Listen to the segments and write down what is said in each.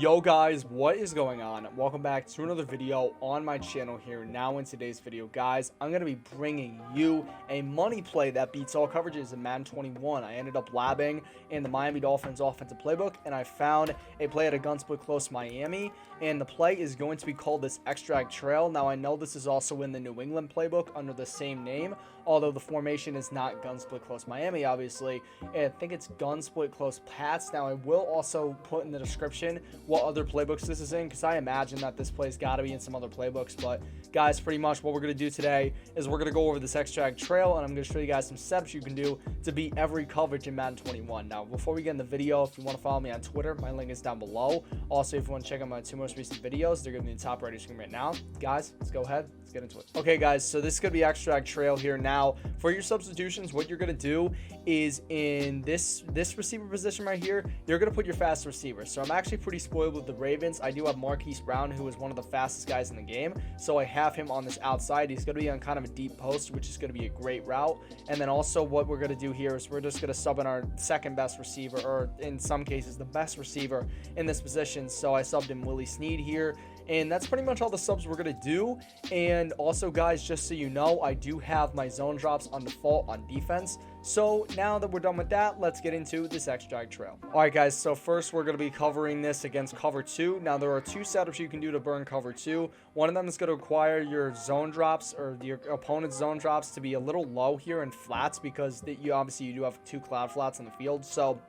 Yo guys, what is going on? Welcome back to another video on my channel here. Now in today's video, guys, I'm going to be bringing you a money play that beats all coverages in Madden 21. I ended up labbing in the Miami Dolphins offensive playbook, and I found a play at a gun split close Miami, and the play is going to be called this extract trail. Now I know this is also in the New England playbook under the same name, although the formation is not gun split close Miami, obviously. I think it's gun split close Pats. Now I will also put in the description what other playbooks this is in, because I imagine that this play's got to be in some other playbooks. But guys, pretty much what we're going to do today is we're going to go over this extract trail, and I'm going to show you guys some steps you can do to beat every coverage in Madden 21. Now before we get in the video, if you want to follow me on Twitter, my link is down below. Also, if you want to check out my two most recent videos, they're going to be in the top right of your screen right now. Guys, let's go ahead, let's get into it. Okay guys, so this is going to be extract trail here. Now for your substitutions, what you're going to do is in this receiver position right here, you're going to put your fast receiver. So I'm actually pretty spoiled with the Ravens. I do have Marquise Brown, who is one of the fastest guys in the game, so I have him on this outside. He's going to be on kind of a deep post, which is going to be a great route. And then also what we're going to do here is we're just going to sub in our second best receiver, or in some cases the best receiver in this position. So I subbed in Willie Snead here, and that's pretty much all the subs we're going to do. And also guys, just so you know, I do have my zone drops on default on defense. So now that we're done with that, let's get into this extract trail. All right guys, so first we're going to be covering this against cover 2. Now there are two setups you can do to burn cover 2. One of them is going to require your zone drops, or your opponent's zone drops, to be a little low here in flats, because you obviously do have two cloud flats on the field. So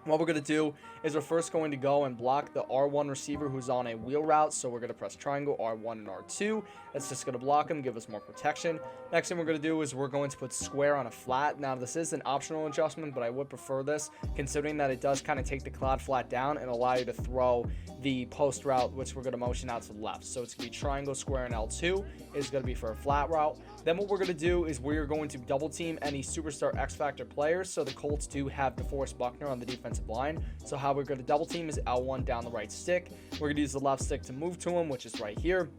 what we're going to do is we're first going to go and block the R1 receiver who's on a wheel route. So we're going to press triangle, R1 and R2. That's just going to block him, give us more protection. Next thing we're going to do is we're going to put square on a flat. Now this is an optional adjustment, but I would prefer this, considering that it does kind of take the cloud flat down and allow you to throw the post route, which we're going to motion out to the left. So it's going to be triangle, square, and L2 is going to be for a flat route. Then what we're going to do is we're going to double team any superstar X Factor players. So the Colts do have DeForest Buckner on the defensive line. So how we're going to double team is L1 down the right stick. We're going to use the left stick to move to him, which is right here,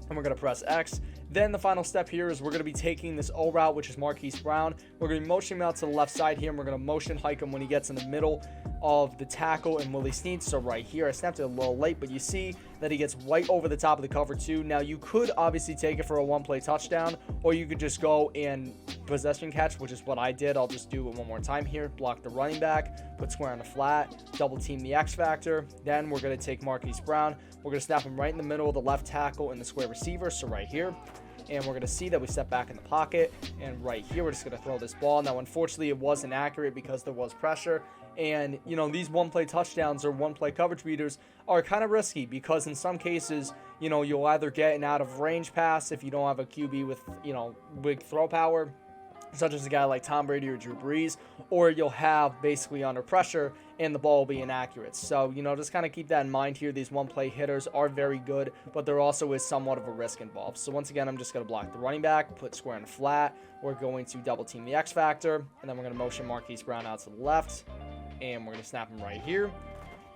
and we're going to press X. Then the final step here is we're going to be taking this O route, which is Marquise Brown. We're going to be motioning him out to the left side here, and we're going to motion hike him when he gets in the middle of the tackle and Willie Snead. So right here, I snapped it a little late, but you see that he gets right over the top of the cover 2. Now you could obviously take it for a one-play touchdown, or you could just go and possession catch, which is what I did. I'll just do it one more time here. Block the running back, put square on the flat, double team the X Factor. Then we're going to take Marquise Brown. We're going to snap him right in the middle of the left tackle and the square receiver, so right here. And we're going to see that we step back in the pocket, and right here we're just going to throw this ball. Now unfortunately it wasn't accurate because there was pressure, and you know, these one-play touchdowns or one-play coverage beaters are kind of risky, because in some cases, you know, you'll either get an out of range pass if you don't have a QB with, you know, big throw power, such as a guy like Tom Brady or Drew Brees, or you'll have basically under pressure and the ball will be inaccurate. So, you know, just kind of keep that in mind here. These one-play hitters are very good, but there also is somewhat of a risk involved. So once again, I'm just going to block the running back, put square in flat. We're going to double team the X Factor, and then we're going to motion Marquise Brown out to the left, and we're going to snap him right here.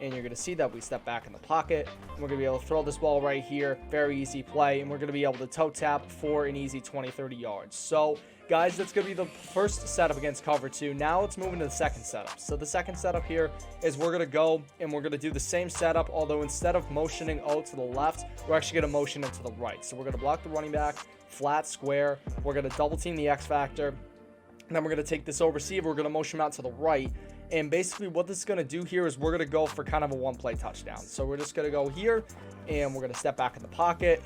And you're going to see that we step back in the pocket. We're going to be able to throw this ball right here. Very easy play. And we're going to be able to toe tap for an easy 20-30 yards. So, guys, that's going to be the first setup against cover 2. Now let's move into the second setup. So the second setup here is we're going to go and we're going to do the same setup, although instead of motioning O to the left, we're actually going to motion it to the right. So we're going to block the running back, flat, square. We're going to double team the X Factor. And then we're going to take this O receiver. We're going to motion him out to the right. And basically what this is going to do here is we're going to go for kind of a one-play touchdown. So we're just going to go here, and we're going to step back in the pocket.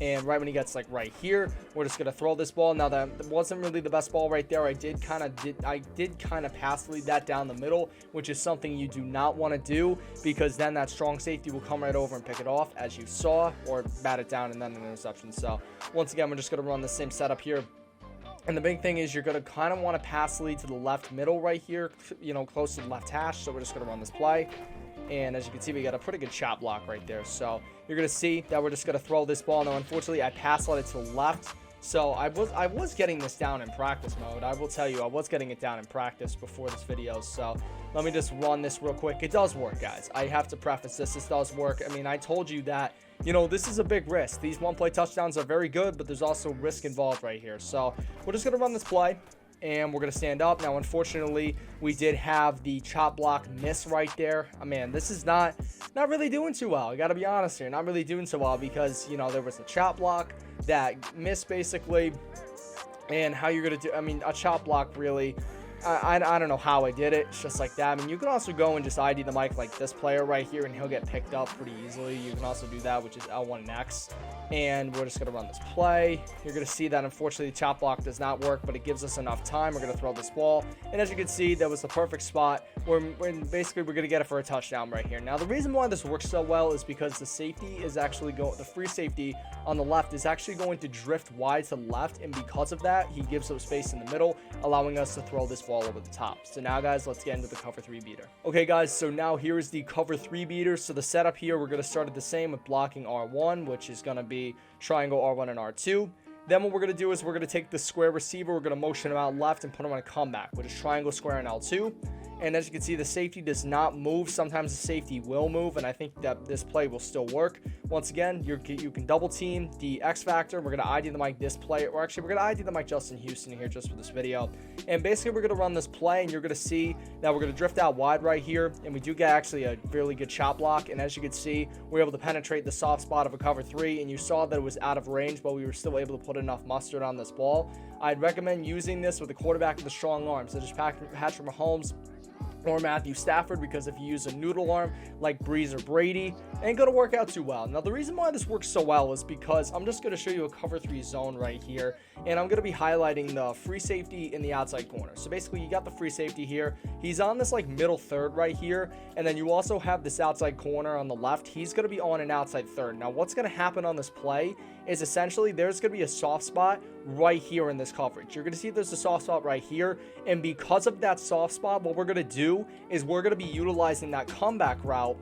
And right when he gets like right here, we're just going to throw this ball. Now that wasn't really the best ball right there. I did kind of pass lead that down the middle, which is something you do not want to do, because then that strong safety will come right over and pick it off, as you saw, or bat it down and then an interception. So once again, we're just going to run the same setup here. And the big thing is you're going to kind of want to pass lead to the left middle right here, you know, close to the left hash. So we're just going to run this play. And as you can see, we got a pretty good shot block right there. So you're going to see that we're just going to throw this ball. Now, unfortunately, I pass led it to the left. So I was getting this down in practice mode. I will tell you, I was getting it down in practice before this video. So let me just run this real quick. It does work, guys. I have to preface this. This does work. I mean, I told you that, you know, this is a big risk. These one-play touchdowns are very good, but there's also risk involved right here. So we're just going to run this play. and we're going to stand up. Now, unfortunately, we did have the chop block miss right there. Man, this is not really doing too well. I got to be honest here. Not really doing so well because, you know, there was a chop block that missed basically. And how you're going to do, I mean, a chop block really, I don't know how I did it. It's just like that. I mean, you can also go and just ID the mic like this player right here, and he'll get picked up pretty easily. You can also do that, which is L1 and X. And we're just going to run this play. You're going to see that, unfortunately, the chop block does not work, but it gives us enough time. We're going to throw this ball. And as you can see, that was the perfect spot where basically we're going to get it for a touchdown right here. Now, the reason why this works so well is because the safety is actually the free safety on the left is actually going to drift wide to the left. And because of that, he gives up space in the middle, allowing us to throw this ball over the top. So now, guys, let's get into the cover 3 beater. Okay, guys, so now here is the cover 3 beater. So the setup here, we're going to start at the same with blocking R1, which is going to be triangle R1 and R2. Then what we're going to do is we're going to take the square receiver, we're going to motion him out left and put him on a comeback, which is triangle, square, and L2. And as you can see, the safety does not move. Sometimes the safety will move, and I think that this play will still work. Once again, you can double team the X factor. We're going to ID the mic this play, or actually we're going to ID the mic Justin Houston here just for this video. And basically we're going to run this play, and you're going to see that we're going to drift out wide right here, and we do get actually a really good chop block. And as you can see, we're able to penetrate the soft spot of a cover 3, and you saw that it was out of range, but we were still able to put enough mustard on this ball. I'd recommend using this with a quarterback with a strong arm, such as Patrick Mahomes or Matthew Stafford, because if you use a noodle arm like Breeze or Brady, it ain't gonna work out too well. Now, the reason why this works so well is because I'm just gonna show you a cover 3 zone right here, and I'm gonna be highlighting the free safety in the outside corner. So basically, you got the free safety here. He's on this like middle third right here, and then you also have this outside corner on the left. He's gonna be on an outside third. Now, what's gonna happen on this play is essentially there's going to be a soft spot right here in this coverage. You're going to see there's a soft spot right here, and because of that soft spot, what we're going to do is we're going to be utilizing that comeback route,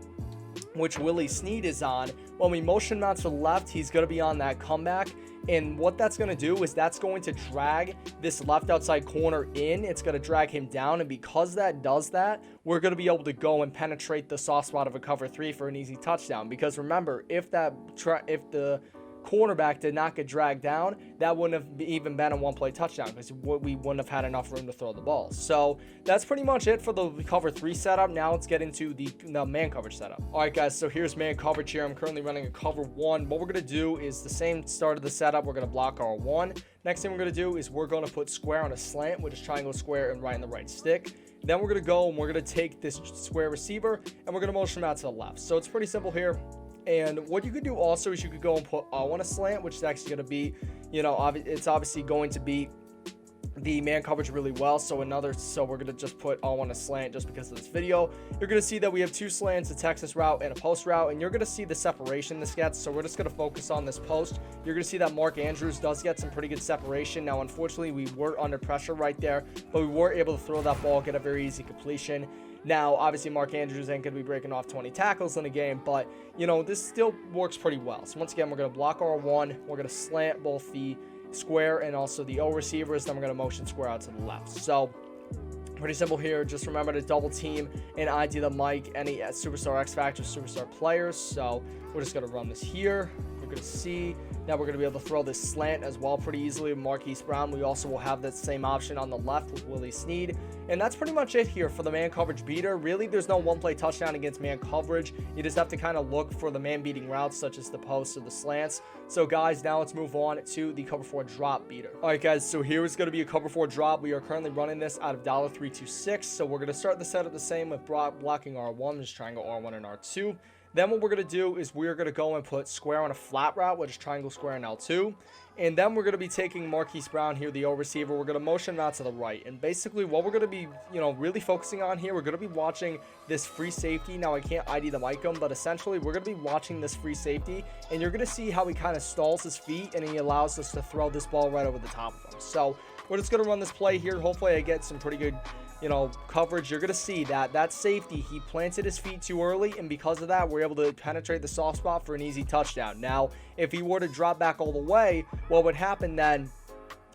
which Willie Snead is on. When we motion him out to the left, he's going to be on that comeback, and what that's going to do is that's going to drag this left outside corner in. It's going to drag him down, and because that does that, we're going to be able to go and penetrate the soft spot of a cover 3 for an easy touchdown. Because remember, if the cornerback did not get dragged down, that wouldn't have even been a one-play touchdown because we wouldn't have had enough room to throw the ball. So that's pretty much it for the cover 3 setup. Now let's get into the man coverage setup. All right, guys, so here's man coverage here. I'm currently running a cover 1. What we're going to do is the same start of the setup. We're going to block our 1. Next thing we're going to do is we're going to put square on a slant, which is triangle, square, and right in the right stick. Then we're going to go and we're going to take this square receiver and we're going to motion him out to the left. So it's pretty simple here. And what you could do also is you could go and put on a slant, which is actually going to be, you know, it's obviously going to be the man coverage really well. So we're going to just put on a slant just because of this video. You're going to see that we have 2 slants, a Texas route and a post route, and you're going to see the separation this gets. So we're just going to focus on this post. You're going to see that Mark Andrews does get some pretty good separation. Now, unfortunately, we were under pressure right there, but we were able to throw that ball, get a very easy completion. Now, obviously, Mark Andrews ain't going to be breaking off 20 tackles in a game, but, you know, this still works pretty well. So, once again, we're going to block our 1. We're going to slant both the square and also the O receivers. Then we're going to motion square out to the left. So, pretty simple here. Just remember to double team and ID the mic any Superstar X Factor, Superstar players. So, we're just going to run this here. You're going to see now we're going to be able to throw this slant as well pretty easily with Marquise Brown. We also will have that same option on the left with Willie Snead. And that's pretty much it here for the man coverage beater. Really, there's no one-play touchdown against man coverage. You just have to kind of look for the man-beating routes such as the posts or the slants. So, guys, now let's move on to the cover 4 drop beater. All right, guys, so here is going to be a cover 4 drop. We are currently running this out of $326. So we're going to start the setup the same with blocking R1, just triangle R1 and R2. Then what we're going to do is we're going to go and put square on a flat route, which is triangle, square, and L2. And then we're going to be taking Marquise Brown here, the O receiver. We're going to motion him out to the right. And basically what we're going to be, you know, really focusing on here, we're going to be watching this free safety. Now, I can't ID the mic him, but essentially we're going to be watching this free safety. And you're going to see how he kind of stalls his feet and he allows us to throw this ball right over the top of him. So we're just going to run this play here. Hopefully I get some pretty good, you know, coverage. You're going to see that safety, he planted his feet too early, and because of that, we're able to penetrate the soft spot for an easy touchdown. Now, if he were to drop back all the way, what would happen then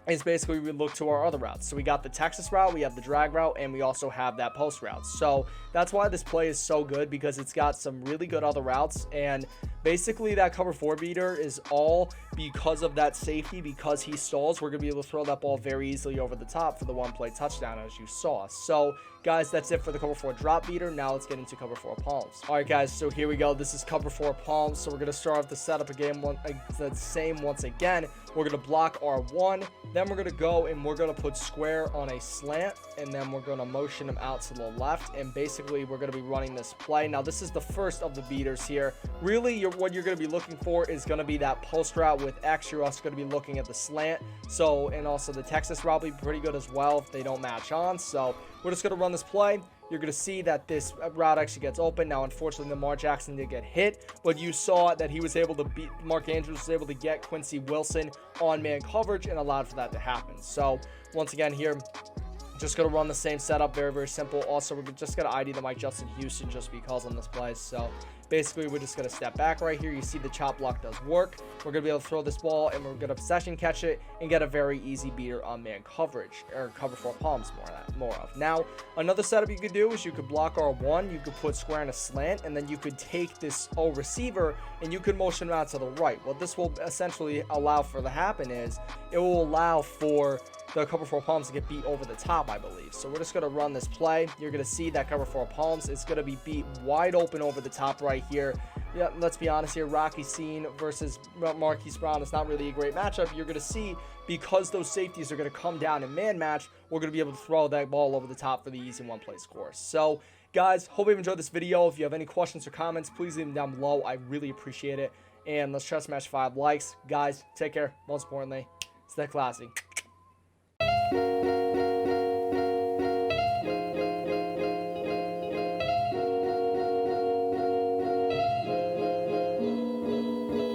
is basically we look to our other routes. So we got the Texas route, we have the drag route, and we also have that post route. So that's why this play is so good, because it's got some really good other routes. And basically that cover 4 beater is all because of that safety. Because he stalls, we're going to be able to throw that ball very easily over the top for the 1-play touchdown, as you saw. So guys, that's it for the cover 4 drop beater. Now let's get into cover 4 palms. All right guys, so here we go. This is cover 4 palms. So we're going to start off the setup again, the same once again. We're going to block R1, then we're going to go and we're going to put square on a slant, and then we're going to motion him out to the left, and basically we're going to be running this play. Now this is the first of the beaters here. Really, what you're going to be looking for is going to be that post route with X. You're also going to be looking at the slant. So, and also the Texas route will be pretty good as well if they don't match on. So we're just going to run this play. You're going to see that this route actually gets open. Now, unfortunately, Lamar Jackson did get hit, but you saw that he was able to beat, Mark Andrews was able to get Quincy Wilson on man coverage and allowed for that to happen. So once again here, just going to run the same setup. Very, very simple. Also, we're just going to ID the Mike Justin Houston just because on this play. So basically, we're just going to step back right here. You see the chop block does work. We're going to be able to throw this ball, and we're going to possession catch it and get a very easy beater on man coverage, or cover 4 palms more of. Now, another setup you could do is you could block R1. You could put square in a slant, and then you could take this receiver, and you could motion him out to the right. What this will essentially allow for to happen is it will allow for the cover 4 palms to get beat over the top, I believe. So we're just going to run this play. You're going to see that cover 4 palms is going to be beat wide open over the top right here. Yeah, let's be honest here, Rocky Scene versus Marquise Brown is not really a great matchup. You're going to see, because those safeties are going to come down in man match, we're going to be able to throw that ball over the top for the easy 1-play score. So guys, hope you've enjoyed this video. If you have any questions or comments, please leave them down below. I really appreciate it. And let's try to smash 5 likes. Guys, take care. Most importantly, stay classy.